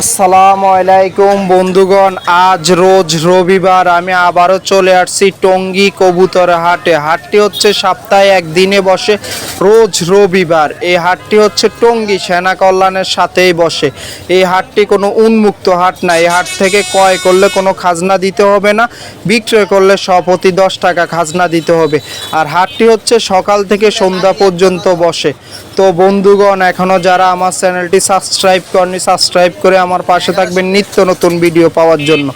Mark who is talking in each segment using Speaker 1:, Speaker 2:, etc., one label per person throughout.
Speaker 1: আসসালামু আলাইকুম বন্ধুগণ, আজ রোজ রবিবার আমি আবারও চলে আসছি টঙ্গী কবুতর হাটে। হাটটি হচ্ছে সপ্তাহে একদিনে বসে রোজ রবিবার। এই হাটটি হচ্ছে টঙ্গী সেনা কল্যাণের সাথেই বসে। এই হাটটি কোনো উন্মুক্ত হাট না। এই হাট থেকে ক্রয় করলে কোনো খাজনা দিতে হবে না, বিক্রয় করলে প্রতি 10 টাকা খাজনা দিতে হবে। আর হাটটি হচ্ছে সকাল থেকে সন্ধ্যা পর্যন্ত বসে। তো বন্ধুগণ, এখনও যারা আমার চ্যানেলটি সাবস্ক্রাইব করেনি, সাবস্ক্রাইব করে আমার পাশে থাকবেন নিত্য নতুন ভিডিও পাওয়ার জন্য।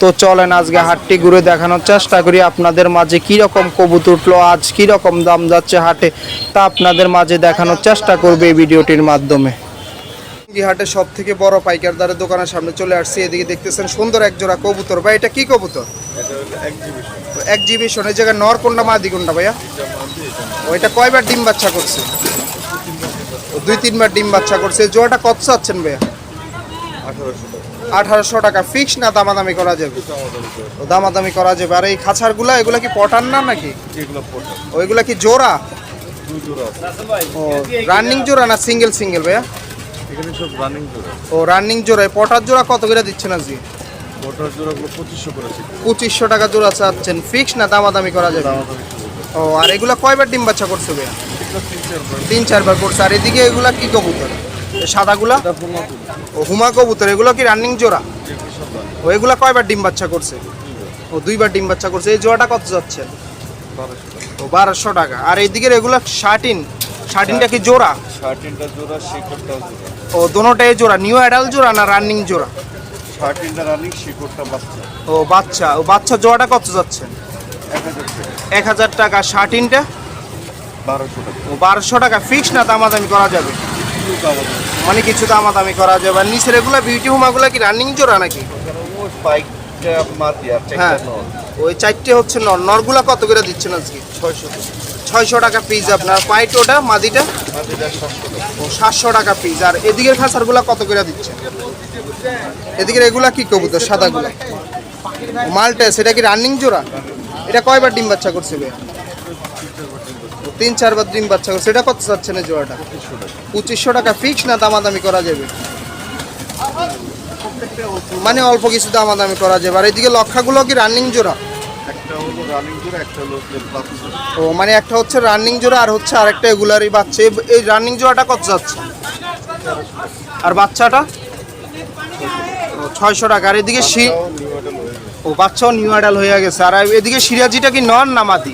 Speaker 1: তো চলেন আজকে হাটটি ঘুরে দেখানোর চেষ্টা করি আপনাদের মাঝে কীরকম কবুতর উঠলো, আজ কীরকম দাম যাচ্ছে হাটে, তা আপনাদের মাঝে দেখানোর চেষ্টা করবে এই ভিডিওটির মাধ্যমে। হাটে সব থেকে বড় পাইকারদারের দোকানের সামনে চলে আসছি। এদিকে দেখতেছেন সুন্দর এক জোড়া কবুতর। ভাই এটা কি কবুতর? এক্সিবিশন। এই জায়গায় নর কোনটা মাদি কোনটা ভাইয়া? ওইটা কয়বার ডিম বাচ্চা করছে? 2-3 বার ডিম বাচ্চা করছে। জোড়াটা কত চাচ্ছেন ভাইয়া? 1800 টাকা। ফিক্স না দামাদামি করা যাবে? দামাদামি করা যাবে। আর এই খাঁচারগুলা এগুলা কি পটান না নাকি? ওইগুলা কি জোড়া? ও রানিং জোড়া না সিঙ্গেল সিঙ্গেল ভাইয়া? ও রানিং জোড়া। পটার জোড়া কত করে দিচ্ছেন আজকে? 2500 টাকা জোড়া চাচ্ছেন। ফিক্স না দামাদামি করা যাবে? ও আর এগুলা কয়বার ডিম বাচ্চা করছে ভাইয়া? 3-4 বার করছে। আর এদিকে এগুলা কি কবুতর? সাদাগুলা ও হুমা কবুতর। এগুলো কি রানিং জোড়া? ও এগুলা কয়বার ডিম বাচ্চা করছে? ও 2 বার ডিম বাচ্চা করছে। এই জোড়াটা কত যাচ্ছে? ও 1200 টাকা। আর এইদিকে এগুলা শার্টিনটা কি জোড়া?
Speaker 2: শার্টিনটা জোড়া, শিকড়টা জোড়া।
Speaker 1: ও দোনোটাই জোড়া। নিউ অ্যাডাল্ট জোড়া না রানিং জোড়া?
Speaker 2: শার্টিনটা রানিং, শিকড়টা বাচ্চা।
Speaker 1: ও বাচ্চা। ও বাচ্চা জোড়াটা কত যাচ্ছে? 1000 টাকা। শার্টিনটা
Speaker 2: 1200 টাকা।
Speaker 1: ও 1200 টাকা। ফিক্স না দামাদামি করা যাবে? মানে কিছু দামাদামি করা যাবে। আর নিচের এগুলা বিউটি হুমাগুলা কি রানিং জোড়া নাকি? হ্যাঁ, ওই 4টে হচ্ছে নর। নরগুলা কত করে দিচ্ছেন আজকে? 600 টাকা পিস আপনার। পাইট ওটা মাদিটা? 700 টাকা পিস। আর এদিকের খাঁচারগুলা কত করে দিচ্ছেন? এদিকের এগুলা কি কবুতর সাদাগুলা? মালটা সেটা কি রানিং জোড়া? এটা কয়বার ডিম বাচ্চা করছে ভাইয়া? 3-4 বার ডিম বাচ্চা করছে। এটা কত চাচ্ছেন এই জোড়াটা? 2500 টাকা। ফিক্স না দামাদামি করা যাবে? মানে অল্প কিছু দামাদামি করা যাবে। আর এদিকে লক্ষাগুলো কি রানিং জোড়া?
Speaker 2: একটা হলো রানিং জোড়া, একটা হলো বাচ্চা।
Speaker 1: ও মানে একটা হচ্ছে রানিং জোড়া আর হচ্ছে আরেকটা এগুলারই বাচ্চা। এই রানিং জোড়াটা কত যাচ্ছে? আর বাচ্চাটা 600 টাকা। আর এদিকে ও বাচ্চাও নিউ অ্যাডাল হয়ে গেছে। আর এদিকে সিরাজিটা কি নর না মাদি?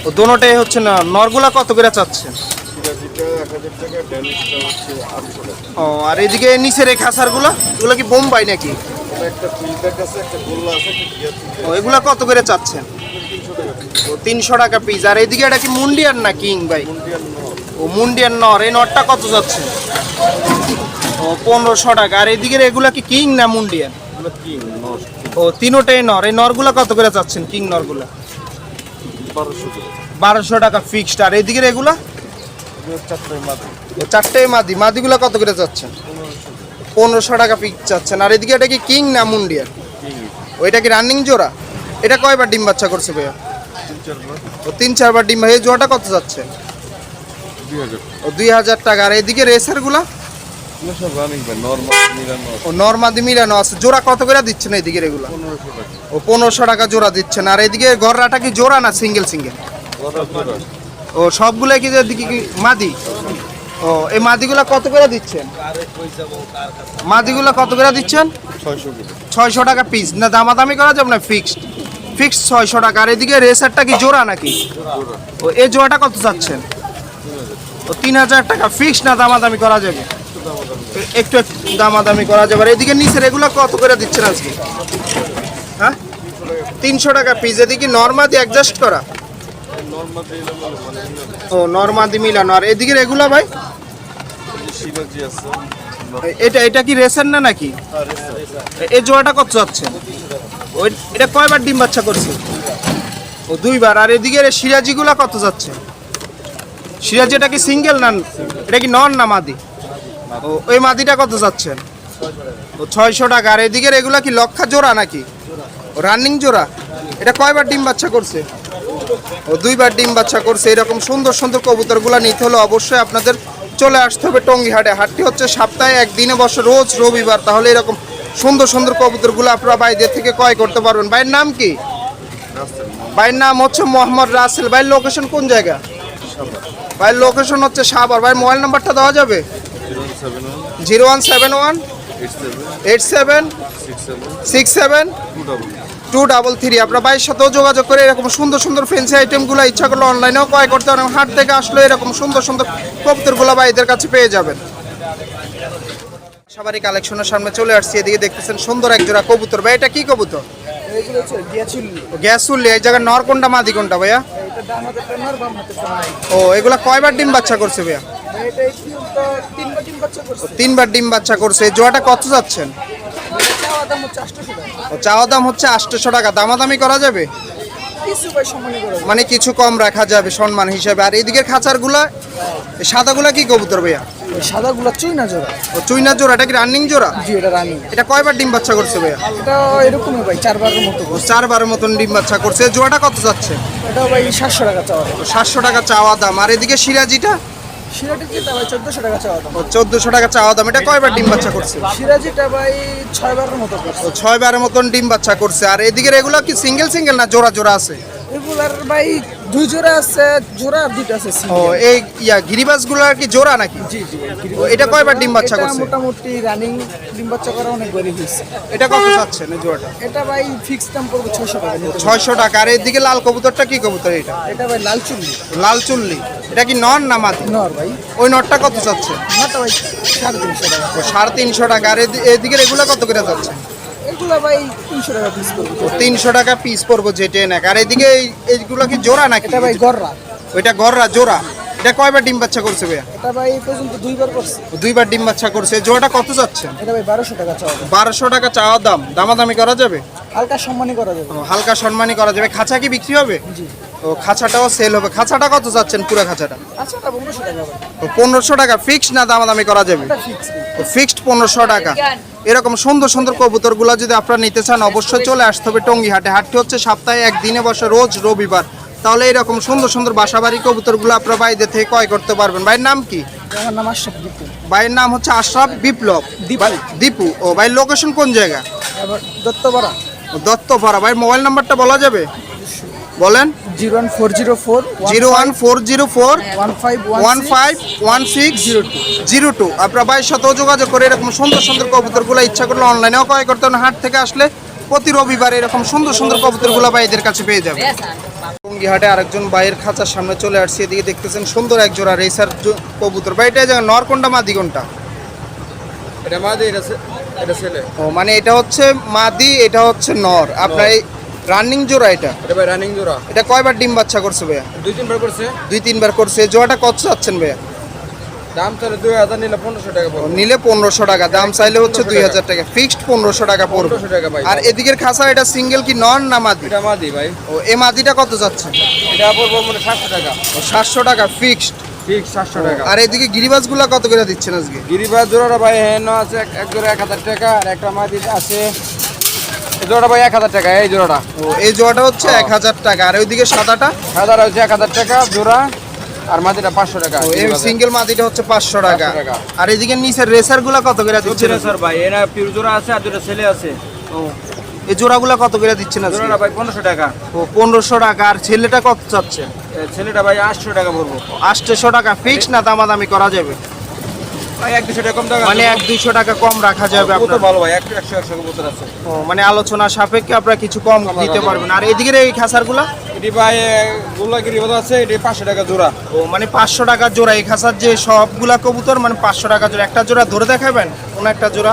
Speaker 1: ও দোনোটাই হচ্ছে না। নরগুলা কত করে চাচ্ছে? ও আর এদিকে নিচের এই খাসারগুলো এগুলো কি বোম্বাই নাকি? ও এগুলা কত করে চাচ্ছেন? ও 300 টাকা পিস। আর এদিকে এটা কি মুন্ডিয়ান না কিং ভাই? ও মুন্ডিয়ান নর। এই নরটা কত যাচ্ছে? ও 1500 টাকা। আর এদিকে এগুলা কি কিং না মুন্ডিয়ান? ও তিনোটাই নর। এই নরগুলা কত করে চাচ্ছেন কিং নরগুলা? 1200 টাকা ফিক্সড। আর এদিকে এগুলা? চারটেই মাদি। মাদিগুলা কত করে চাচ্ছেন? 1500 টাকা পিস চাচ্ছেন। আর এদিকে এটা কি কিং না মুন্ডিয়ান? ওইটা কি রানিং জোড়া? এটা কয়বার ডিম বাচ্চা করছে ভাইয়া? 3-4 বার ডিম। এই জোড়াটা কত যাচ্ছে? 2000 টাকা। আর এদিকে রেসার গুলা? ও নরমাদি মিলানো আছে। জোড়া কত করে দিচ্ছেন এদিকে এগুলা? ও 1500 টাকা জোড়া দিচ্ছেন। আর এদিকে গররাটা কি জোড়া না সিঙ্গেল সিঙ্গেল? ও সবগুলো কি এদিকে কি মাদি? ও এই মাদিগুলা কত করে দিচ্ছেন? মাদিগুলা কত করে দিচ্ছেন? 600 টাকা পিস। না দামাদামি করা যাবে না? ফিক্সড 600 টাকা। আর এদিকে রেসারটা কি জোড়া নাকি? ও এই জোড়াটা কত চাচ্ছেন? ও 3000 টাকা। ফিক্সড না দামাদামি করা যাবে? একটু দামাদামি করা যাবে। আর এদিকে নিচের এগুলো কত করে দিচ্ছেন আজকে? হ্যাঁ 300 টাকা পিস। এদিকে নরমাদি অ্যাডজাস্ট করা? ও নরমাদি মিলানো। আর এদিকে এগুলা ভাই? এটা কি রেসার না নাকি? এই জোড়াটা কত যাচ্ছে? ওই এটা কয়বার ডিম বাচ্চা করছে? ও 2 বার। আর এদিকে সিরাজিগুলা কত যাচ্ছে? সিরাজি এটা কি সিঙ্গেল না? এটা কি নর না মাদি? ও ওই মাদিটা কত যাচ্ছেন? ও 600 টাকা। আর এদিকে এগুলা কি লক্ষা জোড়া নাকি? ও রানিং জোড়া। এটা কয়বার ডিম বাচ্চা করছে? ও 2 বার ডিম বাচ্চা করছে। এরকম সুন্দর সুন্দর কবুতরগুলো নিতে হলে অবশ্যই আপনাদের চলে আসতে হবে টঙ্গী হাটে। হাটটি হচ্ছে সপ্তাহে একদিনে বসে রোজ রবিবার। তাহলে এরকম সুন্দর সুন্দর কবুতরগুলো আপনারা ভাইদের থেকে ক্রয় করতে পারবেন। ভাইয়ের নাম কি?
Speaker 2: রাস্তার
Speaker 1: ভাইয়ের নাম হচ্ছে মোহাম্মদ রাসেল। ভাইয়ের লোকেশন কোন জায়গা?
Speaker 2: সাবার
Speaker 1: ভাইয়ের লোকেশন হচ্ছে সাভার। ভাইয়ের মোবাইল নাম্বারটা দেওয়া যাবে?
Speaker 2: 0171
Speaker 1: 0171
Speaker 2: 87
Speaker 1: 87
Speaker 2: 67
Speaker 1: 67 233। আপনার ভাইয়ের সাথেও যোগাযোগ করে এরকম সুন্দর সুন্দর ফ্যান্সি আইটেমগুলো ইচ্ছা করলে অনলাইনেও ক্রয় করতে পারেন। হাট থেকে আসলে এরকম সুন্দর সুন্দর কবুতরগুলো ভাইদের কাছে পেয়ে যাবেন। সবারই কালেকশনের সামনে চলে আসছি। এদিকে দেখতেছেন সুন্দর এক জোড়া কবুতর। ভাই এটা কি কবুতর?
Speaker 3: এইগুলো হচ্ছে গিয়াচুল্লি।
Speaker 1: গ্যাসুল্লি। এই জায়গায় নর কোনটা মাদি কোনটা ভাইয়া?
Speaker 3: এটা ডান হাতে টানার বাম হাতে টানার।
Speaker 1: ও এগুলা কয়বার ডিম বাচ্চা করছে ভাইয়া?
Speaker 3: এটা তো তিনবার ডিম বাচ্চা করছে।
Speaker 1: তিনবার ডিম বাচ্চা করছে। এই জোড়াটা কত যাচ্ছেন?
Speaker 3: এটা চাওয়া দাম হচ্ছে 800 টাকা।
Speaker 1: ও চাওয়া দাম হচ্ছে 800 টাকা। দামাদামি করা যাবে?
Speaker 3: কিছু ভাই সম্মানী করে।
Speaker 1: মানে কিছু কম রাখা যাবে সম্মান হিসাবে। আর এদিকের খাঁচারগুলা এই সাদাগুলা কি কবুতর ভাইয়া?
Speaker 3: এই সাদাগুলো চুইনা জোড়া।
Speaker 1: ও চুইনা জোড়া। এটা কি রানিং জোড়া?
Speaker 3: জি এটা রানি।
Speaker 1: এটা কয়বার ডিম বাচ্চা করছে ভাইয়া?
Speaker 3: এটা এরকমই ভাই 4 বারের মতো
Speaker 1: ও
Speaker 3: করছে।
Speaker 1: 4বারের মতন ডিম বাচ্চা করছে। এই জোড়াটা কত যাচ্ছে?
Speaker 3: এটা ভাই 700 টাকা চাওয়া দাম।
Speaker 1: 700 টাকা চাওয়া দাম। আর এদিকে সিরাজিটা?
Speaker 3: সিরাজিটা ভাই 1400 টাকা চাওয়া দাম।
Speaker 1: ও 1400 টাকা চাওয়া দাম। এটা কয়বার ডিম বাচ্চা করছে?
Speaker 3: সিরাজিটা ভাই 6 বারের মতো করছে।
Speaker 1: ও 6বারের মতন ডিম বাচ্চা করছে। আর এদিকে এগুলো কি সিঙ্গেল সিঙ্গেল না জোড়া জোড়া আছে?
Speaker 3: এগুলার ভাই 2 জোড়া আছে, জোড়া আর 2টা আছে
Speaker 1: ও
Speaker 3: সিঙ্গেল।
Speaker 1: এই গিরিবাসগুলোর কি জোড়া নাকি?
Speaker 3: জি জি।
Speaker 1: ও, এটা কয়বার ডিম বাচ্চা
Speaker 3: এটা
Speaker 1: করছে?
Speaker 3: মোটামুটি রানিং ডিম বাচ্চা করা অনেক বড় হয়েছে।
Speaker 1: এটা কত চাচ্ছেন এই জোড়াটা?
Speaker 3: এটা ভাই ফিক্স দাম পড়বে 600 টাকা।
Speaker 1: 600 টাকা। আর এদিকে লাল কবুতরটা কি কবুতর এটা?
Speaker 3: এটা ভাই লাল চুল্লি।
Speaker 1: লাল চুল্লি। এটা কি নর না মাদি?
Speaker 3: নর ভাই।
Speaker 1: ওই নরটা কত চাচ্ছে?
Speaker 3: নরটা ভাই 350 টাকা।
Speaker 1: ও 350 টাকা। আর এদিকে এগুলো কত করে যাচ্ছে?
Speaker 3: এগুলা ভাই 300 টাকা পিস পড়বে।
Speaker 1: 300 টাকা পিস পড়বো যেটে না। আর এদিকে এইগুলো কি জোড়া নাকি?
Speaker 3: এটা ভাই গররা।
Speaker 1: ওইটা গররা জোড়া। এটা কয়বার ডিম বাচ্চা করছে ভাইয়া?
Speaker 3: এটা ভাই এই পর্যন্ত 2 বার করছে।
Speaker 1: 2বার ডিম বাচ্চা করছে। জোড়াটা কত যাচ্ছে?
Speaker 3: এটা ভাই 1200 টাকা চাওয়া দাম।
Speaker 1: 1200 টাকা চাওয়া দাম। দামাদামি করা যাবে?
Speaker 3: হালকা সম্মানী করা যাবে।
Speaker 1: ও, হালকা সম্মানই করা যাবে। খাঁচা কি বিক্রি হবে?
Speaker 3: জি।
Speaker 1: ও খাঁচাটাও সেল হবে। খাঁচাটা কত যাচ্ছেন পুরো খাঁচাটা?
Speaker 3: আচ্ছা এটা 1500 টাকা ভাই।
Speaker 1: ও 1500 টাকা ফিক্সড না দামাদামি করা যাবে?
Speaker 3: এটা ফিক্স।
Speaker 1: ফিক্সড 1500 টাকা। এরকম সুন্দর সুন্দর কবুতরগুলো যদি আপনারা নিতে চান অবশ্যই চলে আসতে হবে টঙ্গী হাটে। হাটটি হচ্ছে সপ্তাহে একদিনে বসে রোজ রবিবার। তাহলে এরকম সুন্দর সুন্দর বাসাবাড়ি কবুতরগুলো আপনারা বাইরে থেকে ক্রয় করতে পারবেন। ভাইয়ের নাম কি?
Speaker 3: আমার নাম আশরাফ দীপু।
Speaker 1: ভাইয়ের নাম হচ্ছে আশরাফ বিপ্লব।
Speaker 3: দীপু।
Speaker 1: দীপু। ও ভাই লোকেশন কোন জায়গা?
Speaker 3: আবার দত্তপাড়া।
Speaker 1: দত্তপাড়া। ভাই মোবাইল নাম্বারটা বলা যাবে? বলেন।
Speaker 3: 01404
Speaker 1: 01404
Speaker 3: 1516
Speaker 1: 151602। আপনার ভাইয়ের সাথেও যোগাযোগ করে এরকম সুন্দর সুন্দর কবুতরগুলো ইচ্ছা করলে অনলাইনেও ক্রয় করতে পারেন। হাট থেকে আসলে প্রতি রবিবার এরকম সুন্দর সুন্দর কবুতরগুলো ভাইদের কাছে পেয়ে যাবে। টঙ্গী হাটে আরেকজন ভাইয়ের খাঁচার সামনে চলে আসছে। এদিকে দেখতেছেন সুন্দর এক জোড়া রেসার কবুতর। ভাই এটা নর কোনটা মাদি কোনটা?
Speaker 2: এটা মাঝে এটা ছেলে।
Speaker 1: ও মানে এটা হচ্ছে মাদি, এটা হচ্ছে নর। আপনার এই রানিং জোড়া এটা?
Speaker 2: এটা ভাই রানিং জোড়া।
Speaker 1: এটা কয়বার ডিম বাচ্চা করছে ভাইয়া?
Speaker 2: 2-3 বার করছে।
Speaker 1: 2-3বার করছে। এই জোড়াটা কত চাচ্ছেন ভাইয়া?
Speaker 2: দাম তাহলে 2000 নিলে 1500 টাকা পড়বে।
Speaker 1: নিলে 1500 টাকা। দাম চাইলে হচ্ছে 2000 টাকা। ফিক্সড 1500 টাকা পড়বে।
Speaker 2: 1500 টাকা ভাই।
Speaker 1: আর এদিকের খাঁচা এটা সিঙ্গেল কি নর না মাদি?
Speaker 2: এটা মাদি ভাই।
Speaker 1: ও এই মাদিটা কত যাচ্ছে?
Speaker 2: এটা পড়বে মানে 700 টাকা।
Speaker 1: ও 700 টাকা ফিক্সড।
Speaker 2: ঠিক 700 টাকা।
Speaker 1: আর এদিকে গিরিবাসগুলো কত করে দিচ্ছেন আজকে?
Speaker 2: গিরিবাজ জোড়াটা ভাই হেন আছে এক জোড়া 1000 টাকা আর একটা মাদি আছে এই জোড়াটা ভাই 1000 টাকা এই জোড়াটা।
Speaker 1: ও এই জোড়াটা হচ্ছে 1000 টাকা। আর ওইদিকে সাদাটা?
Speaker 2: সাদাটা হচ্ছে 1000 টাকা জোড়া আর মাদিটা 500 টাকা।
Speaker 1: ও এই সিঙ্গেল মাদিটা হচ্ছে 500 টাকা।
Speaker 2: 500 টাকা।
Speaker 1: আর এদিকে নিচের রেসারগুলো কত করে দিচ্ছেন?
Speaker 2: স্যার ভাই এরা পিওর জোড়া আছে আর দুটো ছেলে আছে।
Speaker 1: ও এই জোড়াগুলো কত করে দিচ্ছেন আজকে?
Speaker 2: জোড়াটা ভাই 1500 টাকা।
Speaker 1: ও 1500 টাকা। আর ছেলেটা কত চাচ্ছে?
Speaker 2: ছেলেটা ভাই 800 টাকা পড়বো।
Speaker 1: 800 টাকা ফিক্সড না দামাদামি করা যাবে?
Speaker 2: ভাই 1-200 টাকা কম টাকা
Speaker 1: মানে 1-200 টাকা কম রাখা যাবে
Speaker 2: কত
Speaker 1: আপনার?
Speaker 2: ভালো ভাই 100 কবুতর আছে।
Speaker 1: ও মানে আলোচনা সাপেক্ষে আপনারা কিছু কম দিতে পারবেন। আর এদিকের এই খাঁচারগুলা?
Speaker 2: এটি ভাই গোল্লাগিরি বাদ আছে এটি 500 টাকা জোড়া।
Speaker 1: ও মানে 500 টাকা জোড়া। এই খাঁচার যে সবগুলা কবুতর মানে 500 টাকা জোড়া। একটা জোড়া ধরে দেখাবেন কোন একটা জোড়া?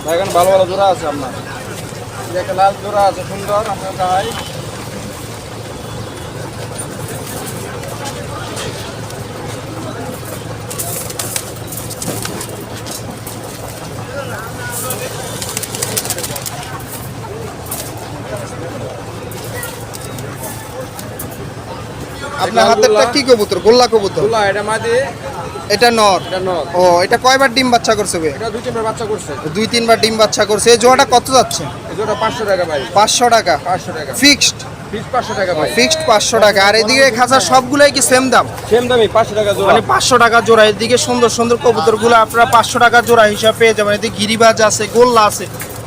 Speaker 2: ভাই এখানে ভালো ভালো জোড়া আছে আপনার। এই যে একটা লাল জোড়া আছে সুন্দর আপনার ভাই।
Speaker 1: আপনার হাতেরটা কি কবুতর? গোল্লা কবুতর।
Speaker 2: গোল্লা এটা মাদি
Speaker 1: এটা নর।
Speaker 2: এটা নর।
Speaker 1: ও এটা কয়বার ডিম বাচ্চা করছে ভাই?
Speaker 2: এটা 2-3 বার বাচ্চা করছে।
Speaker 1: 2-3বার ডিম বাচ্চা করছে। এই জোড়াটা কত যাচ্ছে?
Speaker 2: এই জোড়া 500 টাকা ভাই।
Speaker 1: 500 টাকা
Speaker 2: 500 টাকা
Speaker 1: ফিক্সড।
Speaker 2: ফিক্স 500 টাকা ভাই।
Speaker 1: ফিক্সড 500 টাকা। আর এদিকে খাঁচার সবগুলাই কি সেম দাম?
Speaker 2: সেম দামই 500 টাকা জোড়া।
Speaker 1: মানে 500 টাকা জোড়া। এদিকে সুন্দর সুন্দর কবুতরগুলো আপনারা 500 টাকা জোড়া হিসাবে পেয়ে যাবেন। এদিকে গিরিবাজ আছে, গোল্লা আছে,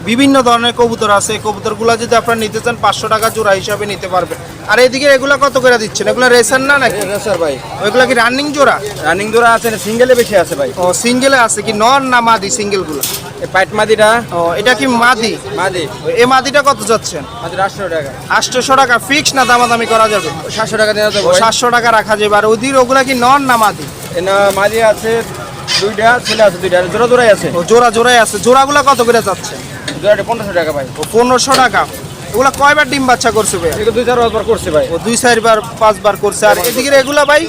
Speaker 1: বিভিন্ন ধরনের কবুতর আছে। কবুতরগুলো যদি আপনারা নিতে চান 500 টাকা জোড়া হিসাবে নিতে পারবেন। আর এদিকে এগুলা কত করে দিচ্ছেন? এগুলা রেসার না নাকি?
Speaker 2: রেসার ভাই।
Speaker 1: ওইগুলা কি রানিং জোড়া?
Speaker 2: রানিং জোড়া আছে, সিঙ্গেলে বেশি আছে ভাই।
Speaker 1: ও সিঙ্গেলে আছে কি নর না মাদি সিঙ্গেলগুলো?
Speaker 2: এই পাইট মাদিটা
Speaker 1: ও এটা কি মাদি?
Speaker 2: মাদি।
Speaker 1: এই মাদিটা কত যাচ্ছেন?
Speaker 2: মাদি 800 টাকা।
Speaker 1: 800 টাকা ফিক্স না দামাদামি করা যাবে?
Speaker 2: 700 টাকা দেওয়া যাবে।
Speaker 1: 700 টাকা রাখা যাবে। আর ওদিকে ওগুলা কি নর না মাদি?
Speaker 2: এনা মাদি আছে দুইটা, ছেলে আছে দুইটা, জোড়া জোড়াই আছে।
Speaker 1: ও জোড়া জোড়াই আছে। জোড়াগুলা কত করে যাচ্ছে?
Speaker 2: জোড়াটা 1500 টাকা ভাই।
Speaker 1: ও 1500 টাকা। ওগুলা কয়বার ডিম বাচ্চা করছে ভাই?
Speaker 2: এগুলো 2-4 বার করছে ভাই।
Speaker 1: ও 2-4 বার 5 বার করছে। আর এদিকে এগুলা ভাই,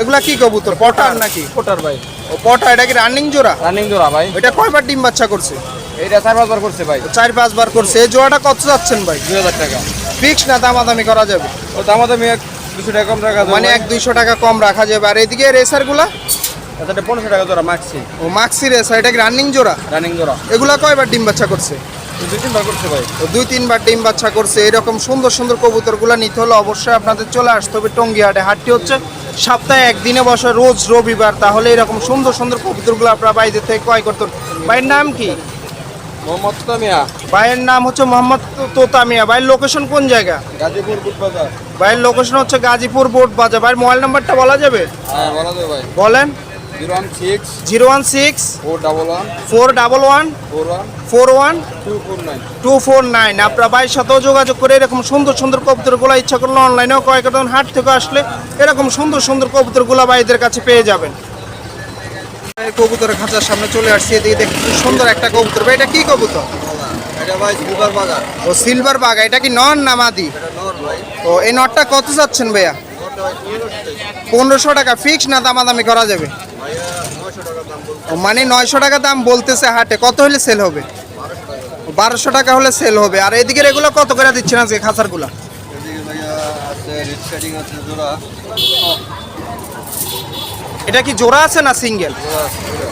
Speaker 1: এগুলা কি কবুতর? পটার নাকি?
Speaker 2: কোটার ভাই।
Speaker 1: ও পটা। এটা কি রানিং জোড়া?
Speaker 2: রানিং জোড়া ভাই।
Speaker 1: এটা কয়বার ডিম বাচ্চা করছে?
Speaker 2: এইটা 4-5 বার করছে ভাই।
Speaker 1: 4-5 বার করছে। এই জোড়াটা কত যাচ্ছেন ভাই?
Speaker 2: 2000 টাকা।
Speaker 1: ফিক্স না দামাদামি করা যাবে?
Speaker 2: ও দামাদামি 200 টাকা কম রাখা যাবে।
Speaker 1: মানে 1-200 টাকা কম রাখা যাবে। আর এদিকে রেসারগুলা?
Speaker 2: এটা 1500 টাকা জোড়া মাক্সি।
Speaker 1: ও মাক্সি রেসার। এটা কি রানিং জোড়া?
Speaker 2: রানিং জোড়া।
Speaker 1: এগুলা কয়বার ডিম বাচ্চা করছে?
Speaker 2: 2-3 বার করছে ভাই।
Speaker 1: ও 2-3 বার ডিম বাচ্চা করছে। এরকম সুন্দর সুন্দর কবুতরগুলো নিতে হলে অবশ্যই আপনাদের চলে আসতে হবে টঙ্গী হাটে। হাটটি হচ্ছে সপ্তাহে একদিনে বসে, রোজ রবিবার। তাহলে এরকম সুন্দর সুন্দর কবুতরগুলো আপনারা বাইরে থেকে ক্রয় করতে পারবেন। ভাইয়ের নাম কি?
Speaker 2: মোহাম্মদ তামিয়া,
Speaker 1: ভাইয়ের নাম হচ্ছে মোহাম্মদ তোতামিয়া। ভাইয়ের লোকেশন কোন জায়গা?
Speaker 2: গাজীপুর বুটবাজার।
Speaker 1: ভাইয়ের লোকেশন হচ্ছে গাজীপুর বোট বাজার। ভাইয়ের মোবাইল নাম্বারটা বলা যাবে?
Speaker 2: হ্যাঁ বলা যাবে ভাই।
Speaker 1: বলেন।
Speaker 2: 016
Speaker 1: 016
Speaker 2: 411
Speaker 1: 411 41
Speaker 2: 249।
Speaker 1: 249। আপনারা ভাইয়ের সাথেও যোগাযোগ করে এরকম সুন্দর সুন্দর কবুতরগুলো ইচ্ছা করলে অনলাইনেও ক্রয় করতে পারেন। হাট থেকে আসলে এরকম সুন্দর সুন্দর কবুতরগুলো ভাইদের কাছে পেয়ে যাবেন। এই কবুতরের খাঁচার সামনে চলে আসছি। এদিকে দেখি খুব সুন্দর একটা কবুতর। ভাই এটা কি কবুতর?
Speaker 2: এটা ভাই সিলভার বাজার।
Speaker 1: ও সিলভার বাগা। এটা কি নর না মাদি?
Speaker 2: এটা নর ভাই।
Speaker 1: ও এই নটটা কত যাচ্ছেন ভাইয়া? 1500 টাকা ফিক্স না দামাদামি করা যাবে?
Speaker 2: ভাইয়া 900 টাকা দাম বলছে।
Speaker 1: ও মানে 900 টাকা দাম বলতেছে হাটে। কত হলে সেল হবে? 1200 টাকা হলে সেল হবে। আর এদিকে এগুলো কত করে দিচ্ছেন আজকে খাঁচারগুলা?
Speaker 2: এদিকে ভাইয়া আছে রেড শেডিং আছে জোড়া।
Speaker 1: এটা কি জোড়া আছে না সিঙ্গেল?
Speaker 2: জোড়া আছে জোড়া।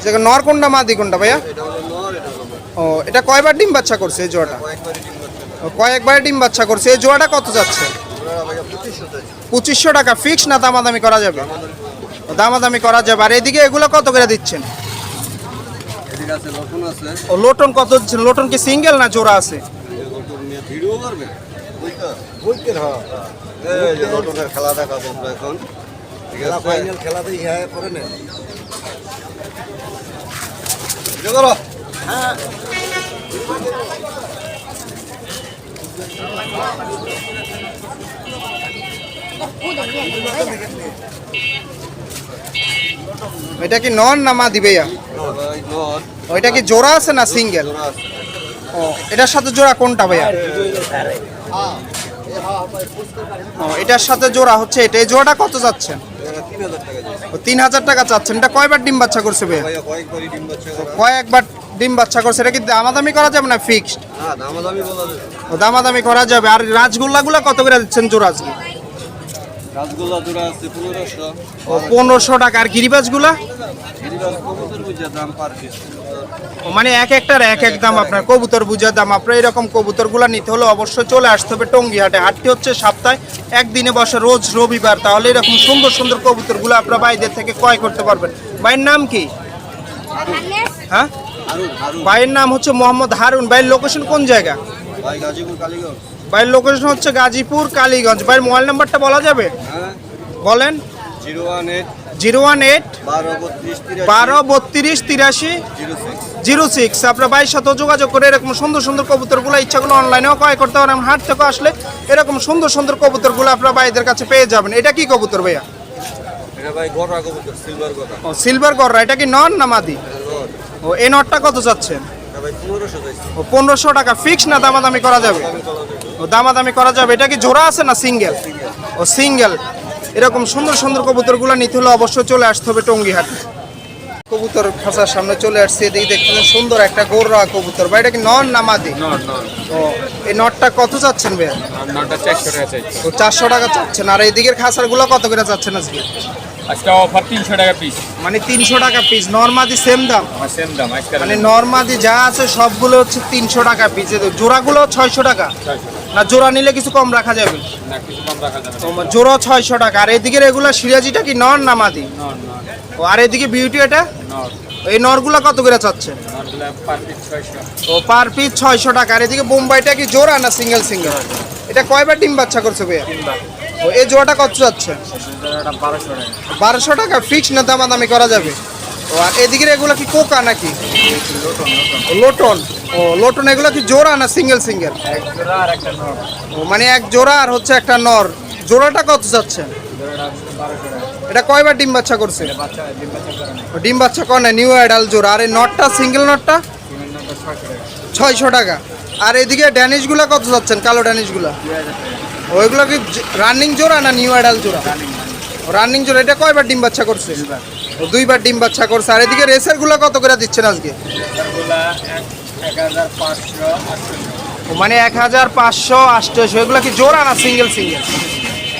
Speaker 1: যেটা নর কোনটা মাদি কোনটা ভাইয়া?
Speaker 2: এটা হলো নর, এটা হলো মাদি।
Speaker 1: ও এটা কয়বার ডিম বাচ্চা করছে এই জোড়াটা?
Speaker 2: কয়েকবারই ডিম করছে না।
Speaker 1: ও, কয়েকবার ডিম বাচ্চা করছে। এই জোড়াটা কত যাচ্ছে?
Speaker 2: জোড়া ভাইয়া 2500 টাকা।
Speaker 1: 2500 টাকা ফিক্স না দামাদামি করা যাবে? ও, দামাদামি করা যাবে। আর এদিকে এগুলো কত করে দিচ্ছেন?
Speaker 2: এদিকে আছে লটন আছে।
Speaker 1: ও লোটন কত দিচ্ছেন? লোটন কি সিঙ্গেল না জোড়া আছে?
Speaker 2: লটন নিয়ে ভিডিও করবে বইতে হ্যাঁ। এই যে লটনের খেলা দেখাবো আমরা এখন। ঠিক আছে ফাইনাল খেলাতেই হ্যাঁ করে নে। ভিডিও করো। হ্যাঁ
Speaker 1: এটা কি নর না মাদি ভাইয়া?
Speaker 2: ভাই নর।
Speaker 1: ওইটা কি জোড়া আছে না সিঙ্গেল?
Speaker 2: জোড়া আছে।
Speaker 1: ও এটার সাথে জোড়া কোনটা ভাইয়া? ও এটার সাথে জোড়া হচ্ছে এটা। এই জোড়াটা কত যাচ্ছেন?
Speaker 2: এটা 3000 টাকা দিয়েছে।
Speaker 1: ও 3000 টাকা চাচ্ছেন। এটা কয়বার ডিম বাচ্চা করছে ভাইয়া?
Speaker 2: ভাইয়া কয়েকবারই ডিম বাচ্চা করা।
Speaker 1: কয়েকবার ডিম বাচ্চা করছে। এটা কি দামাদামি করা যাবে না ফিক্সড?
Speaker 2: হ্যাঁ দামাদামি বলা যাবে।
Speaker 1: ও দামাদামি করা যাবে। আর রাজগোল্লাগুলো কত করে দিচ্ছেন জোড়া আজকে?
Speaker 2: রাসগোল্লা জোড়া আছে 1500।
Speaker 1: ও 1500 টাকা। আর গিরিবাজগুলা?
Speaker 2: গিরিবাজ কবুতর বুঝে দাম পার পিস।
Speaker 1: ও মানে এক একটার এক এক দাম। আপনার কবুতর বুঝার দাম। আপনার এরকম কবুতরগুলো নিতে হলে অবশ্যই চলে আসতে হবে টঙ্গী হাটে। হাটটি হচ্ছে সপ্তাহে একদিনে বসে, রোজ রবিবার। তাহলে এরকম সুন্দর সুন্দর কবুতরগুলো আপনার বাইরের থেকে ক্রয় করতে পারবেন। ভাইয়ের নাম কি? হ্যাঁ
Speaker 2: হারুন হারুন।
Speaker 1: ভাইয়ের নাম হচ্ছে মোহাম্মদ হারুন। ভাইয়ের লোকেশন কোন জায়গা?
Speaker 2: ভাই গাজীপুর কালীগঞ্জ।
Speaker 1: ভাইয়ের লোকেশন হচ্ছে গাজীপুর কালীগঞ্জ। ভাইয়ের মোবাইল নাম্বারটা বলা যাবে?
Speaker 2: হ্যাঁ
Speaker 1: বলেন।
Speaker 2: 018
Speaker 1: 018
Speaker 2: 12 32
Speaker 1: 12 32 83 06। আপনার ভাইয়ের সাথে যোগাযোগ করে এরকম সুন্দর সুন্দর কবুতরগুলো ইচ্ছাগুলো অনলাইনেও ক্রয় করতে পারেন। হাট থেকে আসলে এরকম সুন্দর সুন্দর কবুতরগুলো আপনার ভাইদের কাছে পেয়ে যাবেন। এটা কি কবুতর ভাইয়া?
Speaker 2: এটা ভাই গড়া কবুতর সিলভার গড়া।
Speaker 1: ও সিলভার গররা। এটা কি নর না মাদি?
Speaker 2: এটা নর।
Speaker 1: ও এই নটটা কত চাচ্ছেন?
Speaker 2: এটা ভাই 1500 চাইছে।
Speaker 1: ও 1500 টাকা ফিক্স না দামাদামি করা যাবে?
Speaker 2: আমি বলা যাবে।
Speaker 1: ও দামাদামি করা যাবে। এটা কি জোড়া আছে না সিঙ্গেল? ও সিঙ্গেল। এরকম সুন্দর সুন্দর কবুতরগুলো নিতে হলে অবশ্যই চলে আসতে হবে টঙ্গী হাটে। কবুতর খাঁচার সামনে চলে আসছে। এদিকে দেখতে সুন্দর একটা গোররা কবুতর। ভাই এটা কি নর না মাদি?
Speaker 2: নর নর।
Speaker 1: ও এই নটটা কত চাচ্ছেন ভাইয়া?
Speaker 2: নরটা 400 টাকা চাইছে।
Speaker 1: ও 400 টাকা চাচ্ছেন। আর এই দিকের খাঁচারগুলো কত করে চাচ্ছেন আজকে?
Speaker 4: আজকে অফার 300 টাকা পিস।
Speaker 1: মানে 300 টাকা পিস, নরমাদি সেম দাম?
Speaker 4: সেম দাম আজকে।
Speaker 1: মানে নরমাদি যা আছে সবগুলো হচ্ছে 300 টাকা পিস, জোড়াগুলো 600 টাকা?
Speaker 4: 600
Speaker 1: না জোড়া নিলে কিছু কম রাখা যাবে?
Speaker 4: না, কিছু কম রাখা যাবে না।
Speaker 1: তোমার জোড়া 600 টাকা। আর এদিকে এগুলা সিরাজিটা কি নর না মাদি?
Speaker 4: নর নর
Speaker 1: ও আর এদিকে বিউটি এটা?
Speaker 4: নর।
Speaker 1: এই নরগুলা কত করে চাচ্ছেন?
Speaker 4: নরগুলা পার পিস 600।
Speaker 1: ও পার পিস 600 টাকা। আর এদিকে বোম্বাইটা কি জোড়া না সিঙ্গেল সিঙ্গেল? এটা কয়বার ডিম বাচ্চা করছে ভাইয়া?
Speaker 4: 3 বার।
Speaker 1: ও এই জোড়াটা কত যাচ্ছে?
Speaker 4: এটা 1200 টাকা।
Speaker 1: 1200 টাকা ফিক্স না দামাদামি করা যাবে? ও আর এদিকে এগুলো কি কোকা নাকি? ও, লোটন। ও লোটন, এগুলো কি জোড়া না সিঙ্গেল সিঙ্গেল?
Speaker 4: এক জোড়া আর একটা নর।
Speaker 1: ও মানে এক জোড়া আর হচ্ছে একটা নর। জোড়াটা কত যাচ্ছে?
Speaker 4: জোড়াটা 1200 টাকা।
Speaker 1: এটা কয়বার ডিম বাচ্চা করছে?
Speaker 4: বাচ্চা ডিম বাচ্চা করে না।
Speaker 1: ও, ডিম বাচ্চা করে না, নিউ অ্যাডাল জোড়া। আর এই নটটা সিঙ্গেল নটটা
Speaker 4: সিমেন্ট নরটা 600 টাকা।
Speaker 1: 600 টাকা। আর এদিকে ড্যানিশগুলো কত যাচ্ছেন, কালো ড্যানিশগুলো?
Speaker 4: 2000 টাকা।
Speaker 1: ওইগুলো কি রানিং জোড়া না নিউ অ্যাডাল জোড়া? রানিং জোড়া। এটা কয়বার ডিম বাচ্চা করছে? ও 2বার ডিম বাচ্চা করছে। আর এদিকে রেসারগুলো কত করে দিচ্ছেন আজকে?
Speaker 4: এগুলা 1500 800।
Speaker 1: ও মানে 1500 800। এগুলো কি জোড়া না সিঙ্গেল সিঙ্গেল?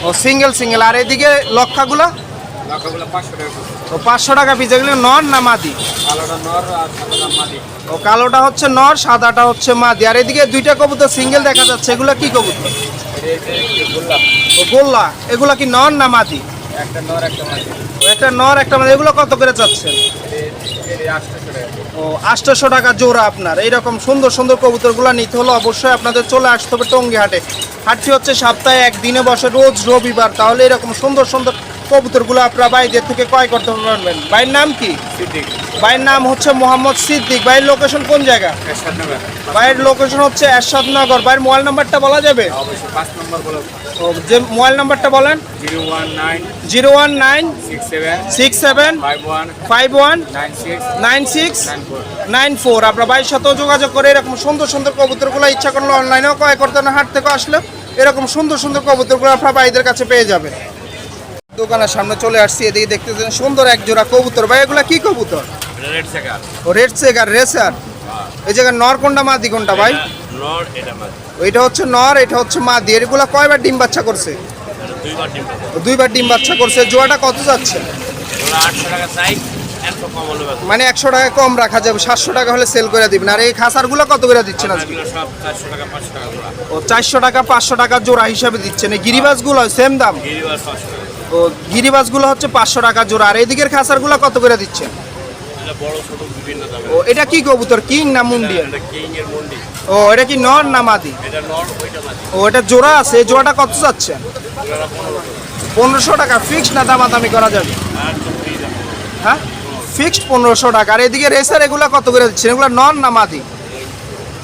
Speaker 1: ও সিঙ্গেল সিঙ্গেল। আর এদিকে লক্ষাগুলো?
Speaker 4: লক্ষগুলা 500 টাকা করে।
Speaker 1: ও 500 টাকা পিস। এগুলো নর না মাদি?
Speaker 4: কালোটা নর আর সাদাটা মাদি।
Speaker 1: ও কালোটা হচ্ছে নর, সাদাটা হচ্ছে মাদি। আর এদিকে দুইটা কবুতর সিঙ্গেল দেখা যাচ্ছে, এগুলো কি কবুতর?
Speaker 4: গোল্লা।
Speaker 1: ও গোল্লা। এগুলো কি নর না মাদি?
Speaker 4: একটা নর একটা মাদি।
Speaker 1: ও একটা নর একটা মাদি। এগুলো কত করে চাচ্ছেন?
Speaker 4: এর 800 টাকা।
Speaker 1: ও 800 টাকা জোড়া। আপনার এইরকম সুন্দর সুন্দর কবুতরগুলো নিতে হলে অবশ্যই আপনাদের চলে আসতে হবে টঙ্গী হাটে। হাটটি হচ্ছে সপ্তাহে একদিনে বসে, রোজ রবিবার। তাহলে এরকম সুন্দর সুন্দর কবুতরগুলো আপনারা বাইরের থেকে ক্রয় করতে পারবেন। ভাইয়ের নাম কি?
Speaker 4: সিদ্দিক।
Speaker 1: ভাইয়ের নাম হচ্ছে মোহাম্মদ সিদ্দিক। ভাইয়ের লোকেশন কোন জায়গা?
Speaker 4: এরশাদনগর।
Speaker 1: ভাইয়ের লোকেশন হচ্ছে এরশাদনগর। ভাইয়ের মোবাইল নাম্বারটা বলা যাবে?
Speaker 4: অবশ্যই 5 নম্বর বলো।
Speaker 1: ও যে মোবাইল নাম্বারটা বলেন।
Speaker 4: 019
Speaker 1: 019
Speaker 4: 67
Speaker 1: 67
Speaker 4: 51
Speaker 1: 51
Speaker 4: 96
Speaker 1: 96
Speaker 4: 94।
Speaker 1: 94। আপনার ভাইয়ের সাথেও যোগাযোগ করে এরকম সুন্দর সুন্দর কবুতরগুলো ইচ্ছা করলে অনলাইনেও ক্রয় করতে না, হাট থেকে আসলে এরকম সুন্দর সুন্দর কবুতরগুলো আপনার ভাইদের কাছে পেয়ে যাবেন। দোকানের সামনে চলে আসছি, এদিকে দেখতেছেন সুন্দর এক জোড়া কবুতর। ভাই এগুলা কি কবুতর?
Speaker 4: Red checker.
Speaker 1: ও রেড সেকার রেসার। এই জায়গায় নর কোনটা মাদি কোনটা ভাই?
Speaker 4: নর এটা মাদি।
Speaker 1: ওইটা হচ্ছে নর, এটা হচ্ছে মাদি। এগুলা কয়বার ডিম বাচ্চা করছে?
Speaker 4: দুইবার ডিম।
Speaker 1: ও 2বার ডিম বাচ্চা করছে। জোড়াটা কত যাচ্ছে?
Speaker 4: ওরা 800 টাকা চাই, 100 কম হলে বাস।
Speaker 1: মানে 100 টাকা কম রাখা যাবে, 700 টাকা হলে সেল করে দিবেন। আর এই খাসারগুলো কত করে দিচ্ছেন আজকে?
Speaker 4: এগুলো সব 400 টাকা 500 টাকা জোড়া।
Speaker 1: ও 400 টাকা 500 টাকা জোড়া হিসাবে দিচ্ছেন। এই গিরিবাজগুলো সেম দাম?
Speaker 4: গিরিবাস 500 টাকা।
Speaker 1: ও গিরিবাজগুলো হচ্ছে 500 টাকা জোড়া। আর এদিকের খাসারগুলো কত করে দিচ্ছেন?
Speaker 4: এটা বড় ছোট বিভিন্ন দামে।
Speaker 1: ও এটা কি কবুতর, কিং না মুন্ডিয়া?
Speaker 4: এটা কিং এর মন্ডি।
Speaker 1: ও এটা কি নর না মাদি?
Speaker 4: এটা নর ওইটা মাদি।
Speaker 1: ও এটা জোড়া আছে। এই জোড়াটা কত যাচ্ছে?
Speaker 4: জোড়া 15 টাকা।
Speaker 1: 1500 টাকা ফিক্সড না দামাদামি করা যাবে?
Speaker 4: আর তো ফ্রি দাম।
Speaker 1: হ্যাঁ ফিক্সড 1500 টাকা। আর এদিকে রেসার এগুলো কত করে দিচ্ছেন? এগুলো নর না মাদি?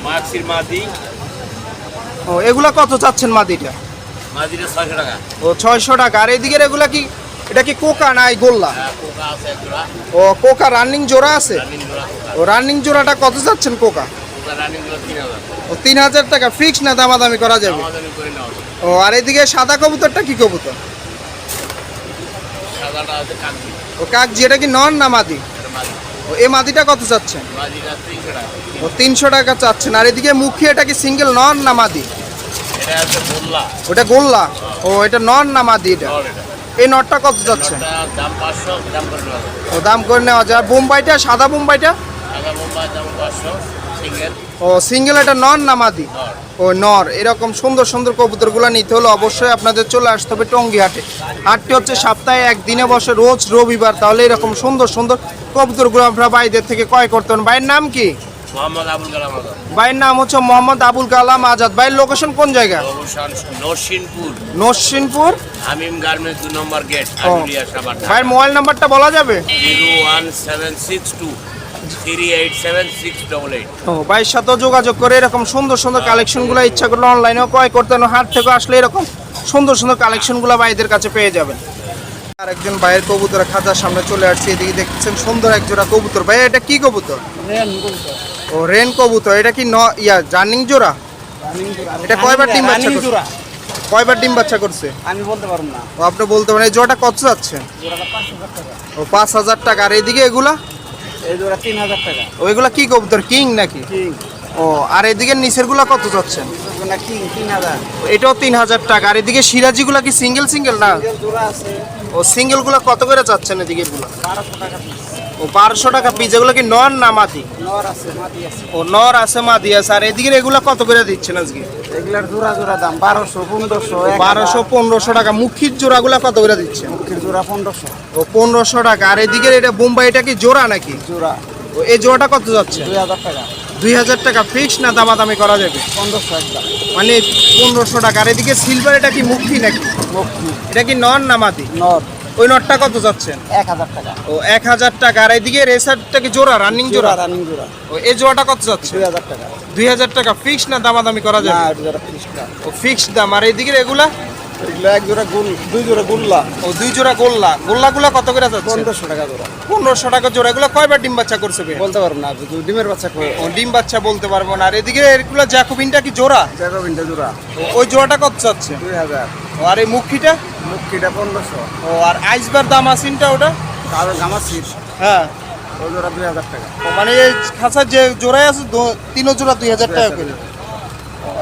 Speaker 4: মাছির মাদি।
Speaker 1: ও এগুলো কত চাচ্ছেন মাদিটা?
Speaker 4: মাদিটা 600 টাকা।
Speaker 1: ও 600 টাকা। আর এদিকে এগুলা কি, এটা কি কোকা না এই গোল্লা?
Speaker 4: আর কোকা আছে এক জোড়া।
Speaker 1: ও কোকা রানিং জোড়া আছে?
Speaker 4: রানিং জোড়া কোকা।
Speaker 1: ও রানিং জোড়াটা কত যাচ্ছেন কোকা?
Speaker 4: কোকা রানিং জোড়া 3000।
Speaker 1: ও 3000 টাকা ফিক্স না দামাদামি করা যাবে?
Speaker 4: আমাদের করে নাও।
Speaker 1: ও আর এদিকে সাদা কবুতরটা কি কবুতর?
Speaker 4: সাদাটা আছে কাকি।
Speaker 1: ও কাকজি। এটা কি নর না মাদি?
Speaker 4: এটা মাদি।
Speaker 1: ও এই মাদিটা কত চাচ্ছেন?
Speaker 4: মাদিটা 300 টাকা।
Speaker 1: ও 300 টাকা চাচ্ছেন। আর এদিকে মুখে এটা কি সিঙ্গেল নর না মাদি?
Speaker 4: এটা আছে গোল্লা।
Speaker 1: ওটা গোল্লা। ও এটা নর না মাদি? এটা
Speaker 4: নর এটা।
Speaker 1: এই নরটা কত যাচ্ছেন?
Speaker 4: এটা দাম 500, দাম করে নেওয়া যাবে।
Speaker 1: ও দাম করে নেওয়া যায়। আর বোম্বাইটা, সাদা বোম্বাইটা?
Speaker 4: টাকা বোম্বাই দাম 500 সিঙ্গেল।
Speaker 1: ও সিঙ্গেল। এটা নর না মাদি?
Speaker 4: নর।
Speaker 1: ও নর। এরকম সুন্দর সুন্দর কবুতরগুলো নিতে হলে অবশ্যই আপনাদের চলে আসতে হবে টঙ্গী হাটে। হাটটি হচ্ছে সপ্তাহে একদিনে বসে, রোজ রবিবার। তাহলে এরকম সুন্দর সুন্দর কবুতরগুলো আপনারা বাইদের থেকে ক্রয় করতে পারেন। ভাইয়ের নাম কি?
Speaker 4: মোহাম্মদ আবুল কালাম আজাদ।
Speaker 1: ভাইয়ের নাম হচ্ছে মোহাম্মদ আবুল কালাম আজাদ। ভাইয়ের লোকেশন কোন জায়গা?
Speaker 4: অবসান নরসিংপুর,
Speaker 1: নরসিংপুর।
Speaker 4: হামিম গার্মেন্টস 2 নম্বর গেট,
Speaker 1: ও।
Speaker 4: আনুলিয়া সাভার।
Speaker 1: ভাইয়ের মোবাইল নাম্বারটা বলা যাবে?
Speaker 4: 01762 387 688।
Speaker 1: ও ভাইয়ের সাথেও যোগাযোগ করে এরকম সুন্দর সুন্দর কালেকশনগুলো ইচ্ছা করলে অনলাইনেও ক্রয় করতে পারেন। হাট থেকে আসলে এরকম সুন্দর সুন্দর কালেকশনগুলো ভাইদের কাছে পেয়ে যাবেন। আর একজন ভাইয়ের কবুতরের খাঁচার সামনে চলে আসছে, এদিকে দেখছেন সুন্দর এক জোড়া কবুতর। ভাই এটা কি কবুতর? ও রেন কবুতর। এটা কি রানিং জোড়া? এটা কয়বার ডিম বাচ্চা করছে? কয়বার ডিম বাচ্চা করছে?
Speaker 3: আমি বলতে পারবো না।
Speaker 1: ও আপনি বলতে পারেন। এই জোড়াটা কত যাচ্ছে?
Speaker 3: জোড়াটা 500 টাকা।
Speaker 1: ও 5000 টাকা। আর এদিকে এগুলা?
Speaker 3: এই জোড়া 3000 টাকা।
Speaker 1: ওইগুলা কি কবুতর, কিং নাকি?
Speaker 3: কিং।
Speaker 1: ও আর এদিকে নিচের গুলা কত যাচ্ছেন?
Speaker 3: না কিং 3000।
Speaker 1: এটাও 3000 টাকা। আর এদিকে সিরাজিগুলা কি সিঙ্গেল সিঙ্গেল না?
Speaker 3: জোড়া আছে।
Speaker 1: ও ও সিঙ্গেলগুলো কত করে চাচ্ছেন এদিকে এগুলো?
Speaker 3: 1200 টাকা পিস।
Speaker 1: ও 1200 টাকা পিস। এগুলো কি নর না মাদি?
Speaker 3: নর আছে, মাদি আছে।
Speaker 1: ও নর আছে মাদি আছে। আর এদিকে এগুলো কত করে দিচ্ছেন আজকে?
Speaker 3: এগুলার জোড়া জোড়া দাম 1200, 1500,
Speaker 1: 1200-1500 টাকা। মুখির জোড়াগুলো কত করে দিচ্ছেন?
Speaker 3: মুখের জোড়া 1500
Speaker 1: ও 1500 টাকা। আর এদিকে এটা বোম্বাই, এটা কি জোড়া নাকি?
Speaker 3: জোড়া
Speaker 1: ও এই জোড়াটা কত যাচ্ছে?
Speaker 3: 2000 টাকা।
Speaker 1: 2000 টাকা ফিক্স না দামাদামি করা যাবে?
Speaker 3: 1500 একদম।
Speaker 1: মানে 1500 টাকা। আর এদিকে সিলভার, এটা কি মুখি নাকি?
Speaker 3: মুখি
Speaker 1: এটা কি নর না মাদি?
Speaker 3: নর
Speaker 1: ওই নটটা কত যাচ্ছেন?
Speaker 3: 1000 টাকা।
Speaker 1: ও 1000 টাকা। আর এদিকে রেসারটা কি জোড়া, রানিং জোড়া?
Speaker 3: রানিং জোড়া
Speaker 1: ও এই জোড়াটা কত যাচ্ছে?
Speaker 3: 2000 টাকা।
Speaker 1: 2000 টাকা ফিক্স না দামাদামি করা
Speaker 3: না,
Speaker 1: যাবে?
Speaker 3: এটা জোড়া 30 টাকা।
Speaker 1: ও ফিক্স দাম। আর এদিকে এগুলা?
Speaker 3: এগুলো এক জোড়া গুল, দুই জোড়া গুল্লা
Speaker 1: ও 2 জোড়া গোল্লা। গোল্লাগুলো কত করে যাচ্ছে?
Speaker 3: 1500 টাকা জোড়া।
Speaker 1: 1500 টাকা জোড়া। এগুলো কয়বার ডিম বাচ্চা করছে বে?
Speaker 3: বলতে পারবো না, যদি ডিমের বাচ্চা করে
Speaker 1: ও ডিম বাচ্চা বলতে পারবো না। আর এদিকে এগুলো জ্যাকোবিনটা কি জোড়া?
Speaker 3: জ্যাকোবিনটা জোড়া
Speaker 1: ওই জোড়াটা কত যাচ্ছে?
Speaker 3: 2000।
Speaker 1: ও আর এই মুখিটা?
Speaker 3: মুখিটা 1500।
Speaker 1: ও আর আইসবার দাম আসিনটা ওটা?
Speaker 3: আর জামাসির
Speaker 1: হ্যাঁ।
Speaker 3: ও জোড়া 2000 টাকা।
Speaker 1: ও মানে এই খাঁচার যে জোড়ায় আছে তিনও জোড়া 2000 টাকা করে।